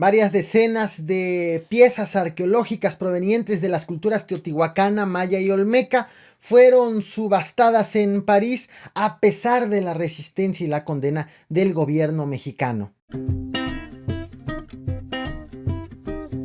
Varias decenas de piezas arqueológicas provenientes de las culturas teotihuacana, maya y olmeca fueron subastadas en París a pesar de la resistencia y la condena del gobierno mexicano.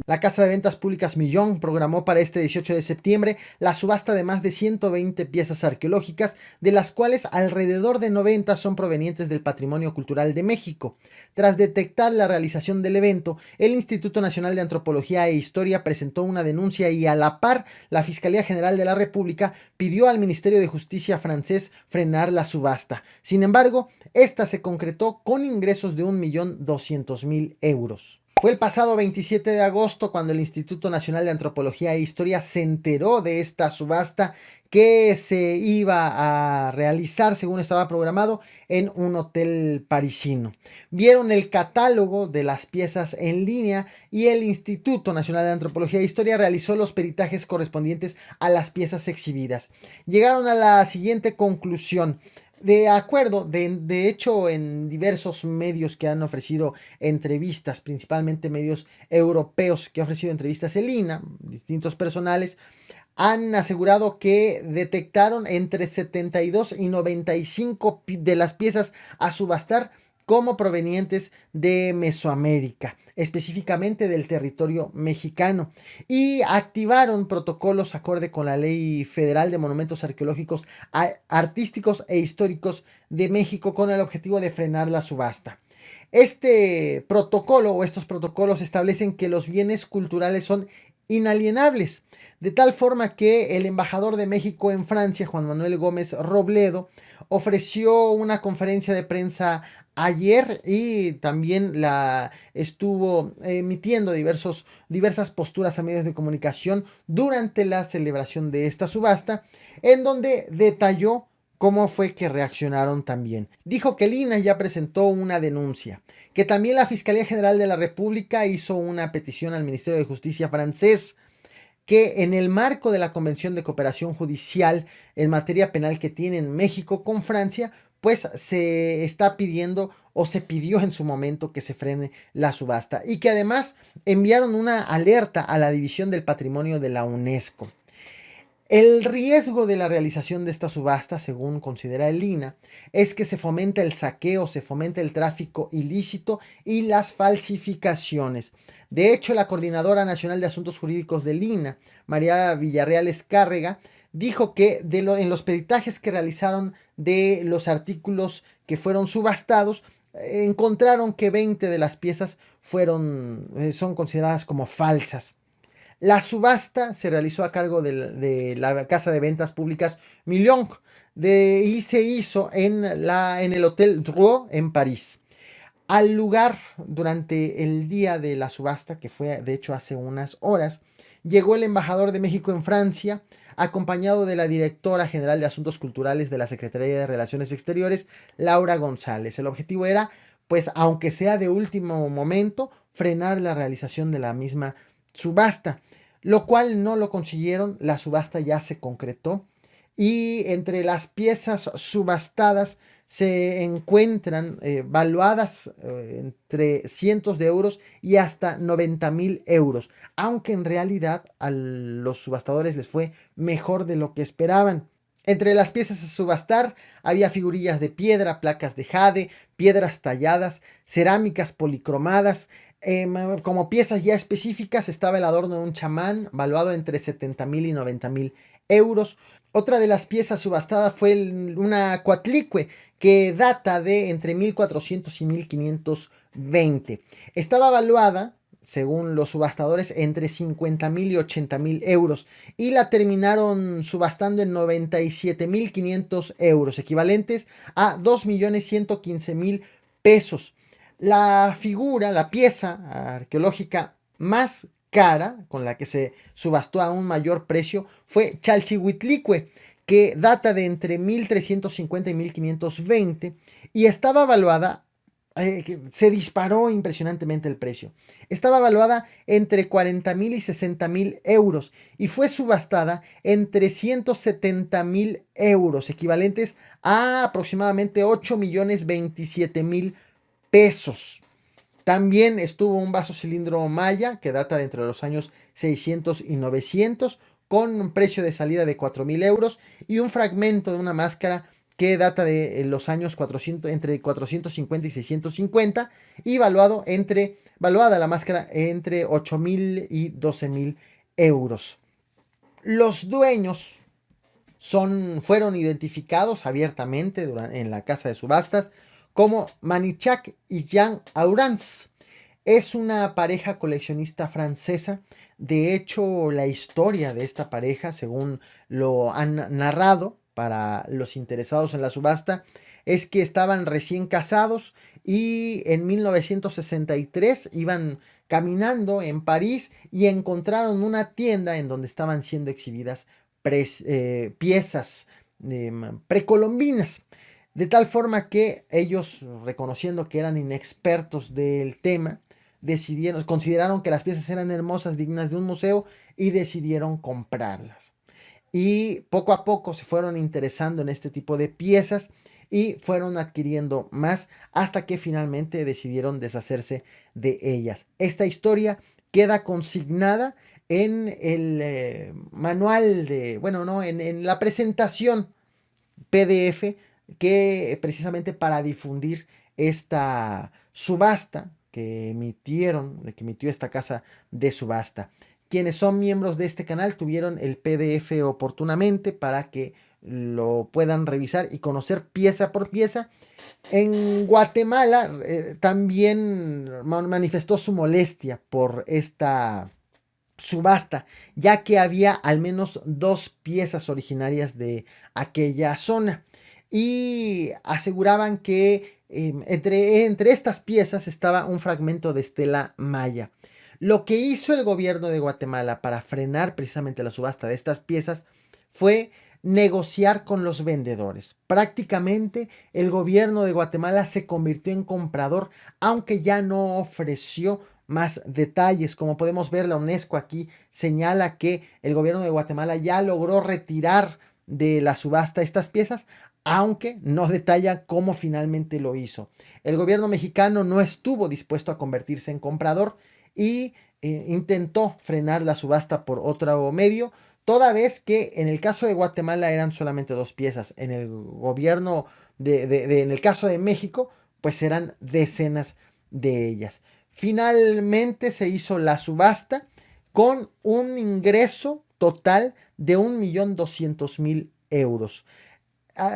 La Casa de Ventas Públicas Millón programó para este 18 de septiembre la subasta de más de 120 piezas arqueológicas, de las cuales alrededor de 90 son provenientes del patrimonio cultural de México. Tras detectar la realización del evento, el Instituto Nacional de Antropología e Historia presentó una denuncia y a la par, la Fiscalía General de la República pidió al Ministerio de Justicia francés frenar la subasta. Sin embargo, esta se concretó con ingresos de 1.200.000 euros. Fue el pasado 27 de agosto cuando el Instituto Nacional de Antropología e Historia se enteró de esta subasta que se iba a realizar, según estaba programado, en un hotel parisino. Vieron el catálogo de las piezas en línea y el Instituto Nacional de Antropología e Historia realizó los peritajes correspondientes a las piezas exhibidas. Llegaron a la siguiente conclusión. De acuerdo, de hecho, en diversos medios que han ofrecido entrevistas, principalmente medios europeos que han ofrecido entrevistas en línea, distintos personales, han asegurado que detectaron entre 72 y 95 de las piezas a subastar como provenientes de Mesoamérica, específicamente del territorio mexicano, y activaron protocolos acorde con la Ley Federal de Monumentos Arqueológicos, Artísticos e Históricos de México con el objetivo de frenar la subasta. Este protocolo o estos protocolos establecen que los bienes culturales son inalienables, de tal forma que el embajador de México en Francia, Juan Manuel Gómez Robledo, ofreció una conferencia de prensa ayer y también la estuvo emitiendo diversas posturas a medios de comunicación durante la celebración de esta subasta, en donde detalló cómo fue que reaccionaron también. Dijo que el INAH ya presentó una denuncia, que también la Fiscalía General de la República hizo una petición al Ministerio de Justicia francés, que en el marco de la Convención de Cooperación Judicial en materia penal que tiene en México con Francia, pues se está pidiendo o se pidió en su momento que se frene la subasta y que además enviaron una alerta a la División del Patrimonio de la UNESCO. El riesgo de la realización de esta subasta, según considera el INAH, es que se fomenta el saqueo, se fomenta el tráfico ilícito y las falsificaciones. De hecho, la Coordinadora Nacional de Asuntos Jurídicos del INAH, María Villarreal Escárrega, dijo que en los peritajes que realizaron de los artículos que fueron subastados, encontraron que 20 de las piezas son consideradas como falsas. La subasta se realizó a cargo de la Casa de Ventas Públicas Millón y se hizo en el Hotel Drouot en París. Al lugar, durante el día de la subasta, que fue de hecho hace unas horas, llegó el embajador de México en Francia, acompañado de la directora general de Asuntos Culturales de la Secretaría de Relaciones Exteriores, Laura González. El objetivo era, pues, aunque sea de último momento, frenar la realización de la misma subasta, lo cual no lo consiguieron. La subasta ya se concretó y entre las piezas subastadas se encuentran valuadas entre cientos de euros y hasta 90.000 euros, aunque en realidad a los subastadores les fue mejor de lo que esperaban. Entre las piezas a subastar había figurillas de piedra, placas de jade, piedras talladas, cerámicas policromadas. Como piezas ya específicas estaba el adorno de un chamán, valuado entre 70.000 y 90.000 euros. Otra de las piezas subastadas fue una coatlicue que data de entre 1400 y 1520. Estaba valuada, según los subastadores, entre 50.000 y 80.000 euros y la terminaron subastando en 97.500 euros, equivalentes a 2.115.000 pesos. La figura, la pieza arqueológica más cara, con la que se subastó a un mayor precio, fue Chalchihuitlicue, que data de entre 1350 y 1520 y estaba valuada, se disparó impresionantemente el precio. Estaba valuada entre 40.000 y 60.000 euros y fue subastada en 370.000 euros, equivalentes a aproximadamente 8.027.000 pesos. También estuvo un vaso cilindro maya que data de entre los años 600 y 900 con un precio de salida de 4.000 euros y un fragmento de una máscara que data de los años 400, entre 450 y 650 y valuada la máscara entre 8.000 y 12.000 euros. Los dueños fueron identificados abiertamente en la casa de subastas como Manichac y Jean Aurans. Es una pareja coleccionista francesa. De hecho, la historia de esta pareja, según lo han narrado para los interesados en la subasta, es que estaban recién casados y en 1963 iban caminando en París y encontraron una tienda en donde estaban siendo exhibidas piezas precolombinas. De tal forma que ellos, reconociendo que eran inexpertos del tema, consideraron que las piezas eran hermosas, dignas de un museo y decidieron comprarlas. Y poco a poco se fueron interesando en este tipo de piezas y fueron adquiriendo más hasta que finalmente decidieron deshacerse de ellas. Esta historia queda consignada en el manual en la presentación PDF que precisamente para difundir esta subasta que emitió esta casa de subasta. Quienes son miembros de este canal tuvieron el PDF oportunamente para que lo puedan revisar y conocer pieza por pieza. En Guatemala también manifestó su molestia por esta subasta, ya que había al menos 2 piezas originarias de aquella zona y aseguraban que entre estas piezas estaba un fragmento de estela maya. Lo que hizo el gobierno de Guatemala para frenar precisamente la subasta de estas piezas fue negociar con los vendedores. Prácticamente el gobierno de Guatemala se convirtió en comprador, aunque ya no ofreció más detalles. Como podemos ver, la UNESCO aquí señala que el gobierno de Guatemala ya logró retirar de la subasta estas piezas, aunque no detalla cómo finalmente lo hizo. El gobierno mexicano no estuvo dispuesto a convertirse en comprador y intentó frenar la subasta por otro medio, toda vez que en el caso de Guatemala eran solamente 2 piezas. En el gobierno en el caso de México, pues eran decenas de ellas. Finalmente se hizo la subasta con un ingreso total de 1.200.000 euros.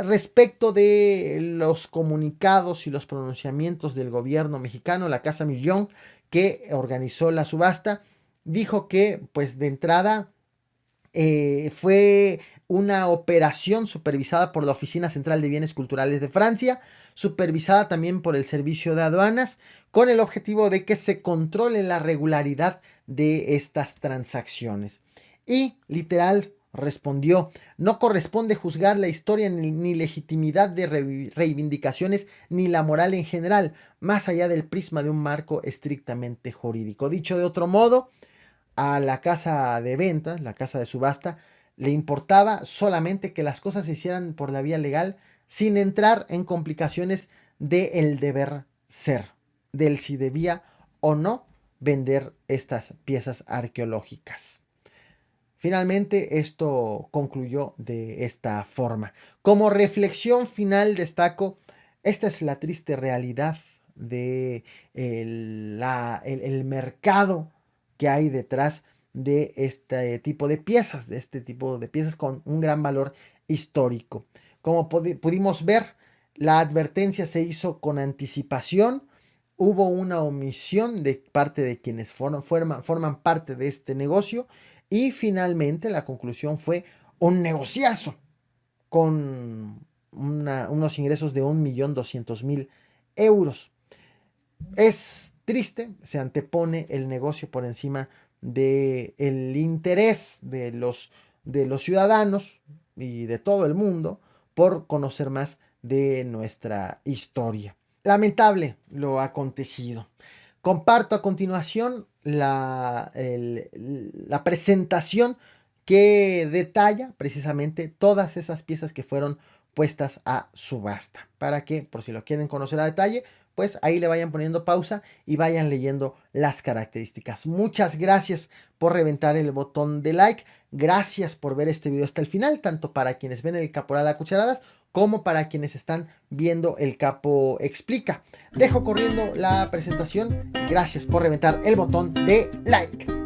Respecto de los comunicados y los pronunciamientos del gobierno mexicano, la Casa Millón, que organizó la subasta, dijo que pues de entrada fue una operación supervisada por la Oficina Central de Bienes Culturales de Francia, supervisada también por el Servicio de Aduanas, con el objetivo de que se controle la regularidad de estas transacciones. Y literal respondió: no corresponde juzgar la historia ni legitimidad de reivindicaciones ni la moral en general, más allá del prisma de un marco estrictamente jurídico. Dicho de otro modo, a la casa de ventas, la casa de subasta, le importaba solamente que las cosas se hicieran por la vía legal sin entrar en complicaciones del deber ser, del si debía o no vender estas piezas arqueológicas. Finalmente, esto concluyó de esta forma. Como reflexión final destaco, esta es la triste realidad de el mercado que hay detrás de este tipo de piezas, con un gran valor histórico. Como pudimos ver, la advertencia se hizo con anticipación. Hubo una omisión de parte de quienes forman parte de este negocio y finalmente la conclusión fue un negociazo con unos ingresos de 1.200.000 euros. Es triste, se antepone el negocio por encima del interés de los ciudadanos y de todo el mundo por conocer más de nuestra historia. Lamentable lo acontecido. Comparto a continuación la presentación que detalla precisamente todas esas piezas que fueron puestas a subasta, para que, por si lo quieren conocer a detalle, pues pues ahí le vayan poniendo pausa y vayan leyendo las características. Muchas gracias por reventar el botón de like. Gracias por ver este video hasta el final, tanto para quienes ven el Caporal a cucharadas como para quienes están viendo el Capo Explica. Dejo corriendo la presentación. Gracias por reventar el botón de like.